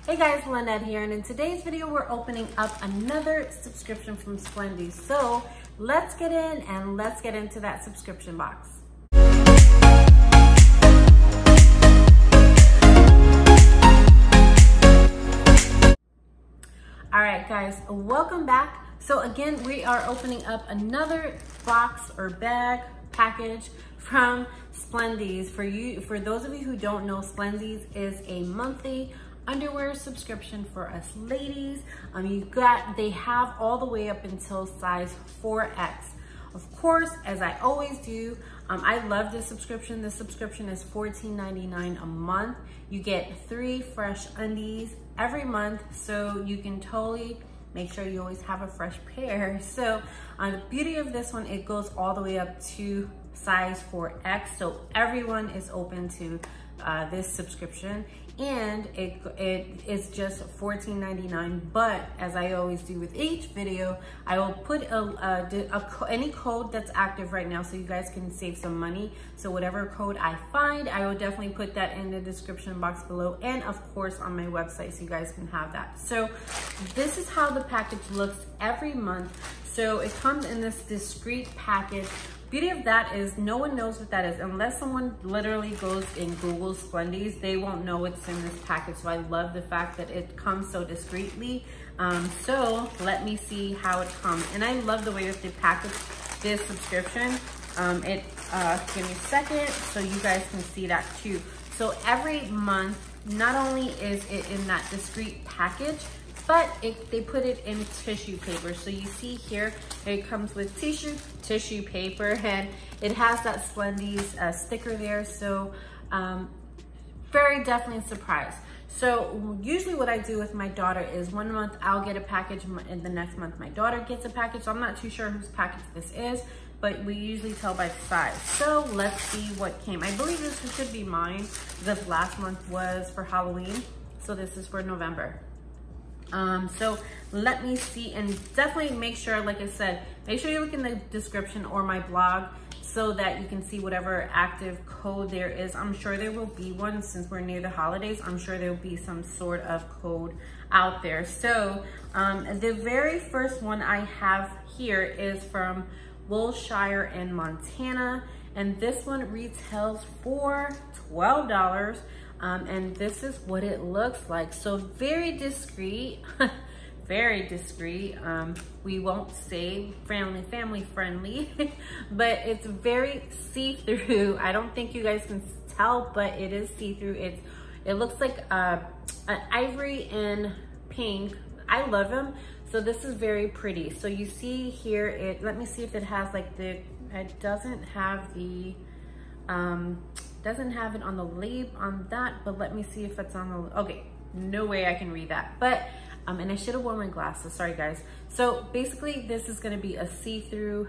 Hey guys, Lynette here, and in today's video we're opening up another subscription from Splendies. So let's get in and let's get into that subscription box. All right guys, welcome back. So again, we are opening up another box or bag package from Splendies. For those of you who don't know, Splendies is a monthly underwear subscription for us ladies. They have all the way up until size 4X. Of course, as I always do, I love this subscription. This subscription is $14.99 a month. You get 3 fresh undies every month, so you can totally make sure you always have a fresh pair. So the beauty of this one, it goes all the way up to size 4X, so everyone is open to this subscription, and it is just $14.99. But as I always do with each video, I will put any code that's active right now so you guys can save some money. So whatever code I find, I will definitely put that in the description box below, and of course on my website, so you guys can have that. So this is how the package looks every month. So it comes in this discreet package. Beauty of that is no one knows what that is unless someone literally goes and Googles Splendies. They won't know what's in this package. So I love the fact that it comes so discreetly. So let me see how it comes. And I love the way that they package this subscription. Give me a second so you guys can see that too. So every month, not only is it in that discreet package, but they put it in tissue paper. So you see here, it comes with tissue paper, and it has that Splendies sticker there. So very definitely a surprise. So usually what I do with my daughter is one month I'll get a package, and the next month my daughter gets a package. So I'm not too sure whose package this is, but we usually tell by size. So let's see what came. I believe this should be mine because last month was for Halloween. So this is for November. So let me see, and definitely make sure, like I said, make sure you look in the description or my blog so that you can see whatever active code there is. I'm sure there will be one since we're near the holidays. I'm sure there will be some sort of code out there. So the very first one I have here is from Wilshire in Montana, and this one retails for $12. And this is what it looks like. So very discreet, very discreet. We won't say family friendly, but it's very see-through. I don't think you guys can tell, but it is see-through. It looks like an ivory and pink. I love them. So this is very pretty. So you see here, let me see if it has like it doesn't have the, doesn't have it on the label on that, but let me see if it's on the, okay, no way I can read that. But, and I should have worn my glasses, sorry guys. So basically this is gonna be a see-through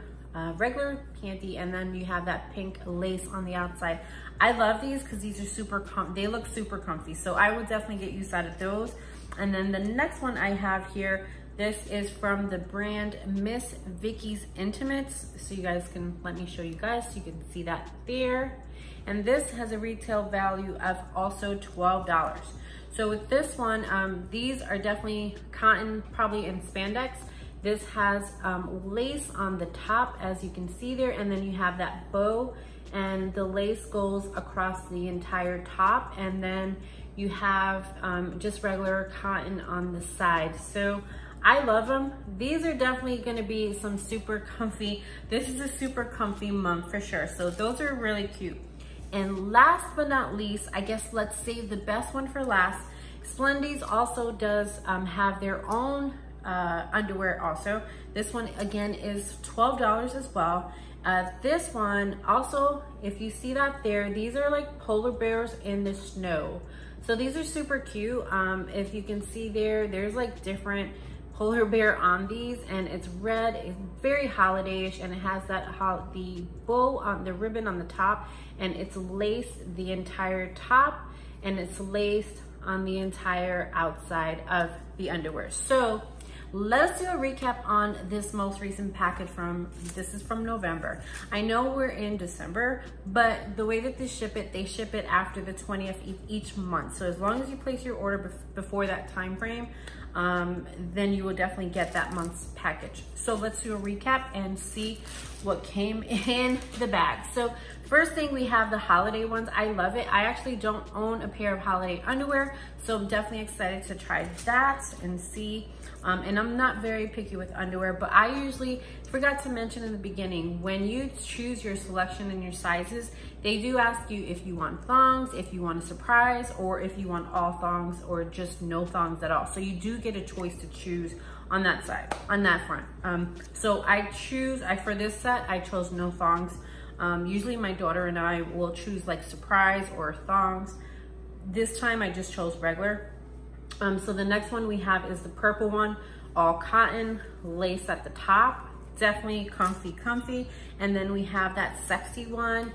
regular panty, and then you have that pink lace on the outside. I love these because these are they look super comfy. So I would definitely get use out of those. And then the next one I have here, this is from the brand Miss Vicky's Intimates. So you guys can, let me show you guys so you can see that there. And this has a retail value of also $12. So with this one, these are definitely cotton, probably in spandex. This has lace on the top, as you can see there, and then you have that bow, and the lace goes across the entire top, and then you have just regular cotton on the side. So I love them. These are definitely gonna be some super comfy. This is a super comfy month for sure. So those are really cute. And last but not least, I guess let's save the best one for last. Splendies also does have their own underwear also. This one again is $12 as well. This one also, if you see that there, these are like polar bears in the snow. So these are super cute. If you can see there, there's like different polar bear on these, and it's red, it's very holiday-ish, and it has that the bow on the ribbon on the top, and it's laced the entire top, and it's laced on the entire outside of the underwear. So let's do a recap on this most recent package this is from November. I know we're in December, but the way that they ship it after the 20th each month. So as long as you place your order before that time frame, then you will definitely get that month's package. So let's do a recap and see what came in the bag. So first thing, we have the holiday ones. I love it. I actually don't own a pair of holiday underwear, so I'm definitely excited to try that and see. And I'm not very picky with underwear, but I usually forgot to mention in the beginning, when you choose your selection and your sizes, they do ask you if you want thongs, if you want a surprise, or if you want all thongs or just no thongs at all. So you do get a choice to choose on that side, on that front. So for this set, I chose no thongs. Usually my daughter and I will choose like surprise or thongs. This time I just chose regular. So the next one we have is the purple one, all cotton, lace at the top, definitely comfy. And then we have that sexy one.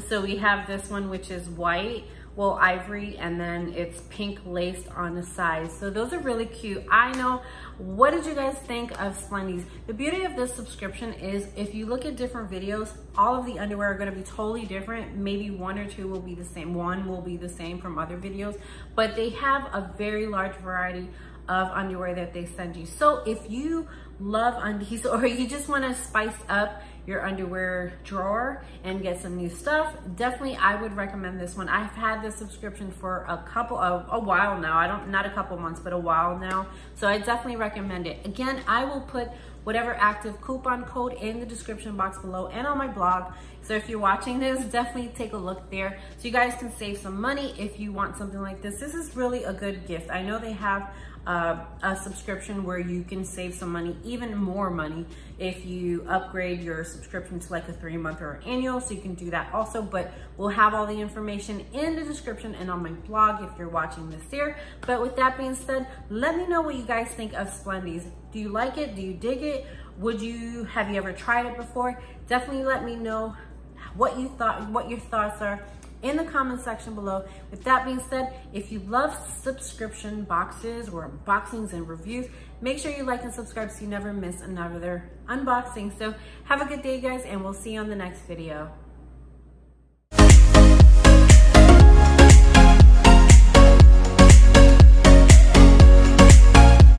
So we have this one, which is white, well, ivory, and then it's pink laced on the sides. So those are really cute. I know. What did you guys think of Splendies? The beauty of this subscription is if you look at different videos, all of the underwear are gonna be totally different. Maybe one or two will be the same. One will be the same from other videos, but they have a very large variety of underwear that they send you. So if you love undies or you just wanna spice up your underwear drawer and get some new stuff, definitely I would recommend this one. I've had this subscription for a while now. Not a couple months, but a while now. So I definitely recommend it. Again, I will put whatever active coupon code in the description box below and on my blog. So if you're watching this, definitely take a look there so you guys can save some money if you want something like this. This is really a good gift. I know they have a subscription where you can save some money, even more money, if you upgrade your subscription to like a 3-month or annual, so you can do that also. But we'll have all the information in the description and on my blog if you're watching this here. But with that being said, let me know what you guys think of Splendies. Do you like it? Do you dig it? Have you ever tried it before? Definitely let me know what you thought, what your thoughts are in the comment section below. With that being said, if you love subscription boxes or unboxings and reviews, make sure you like and subscribe so you never miss another unboxing. So have a good day, guys, and we'll see you on the next video.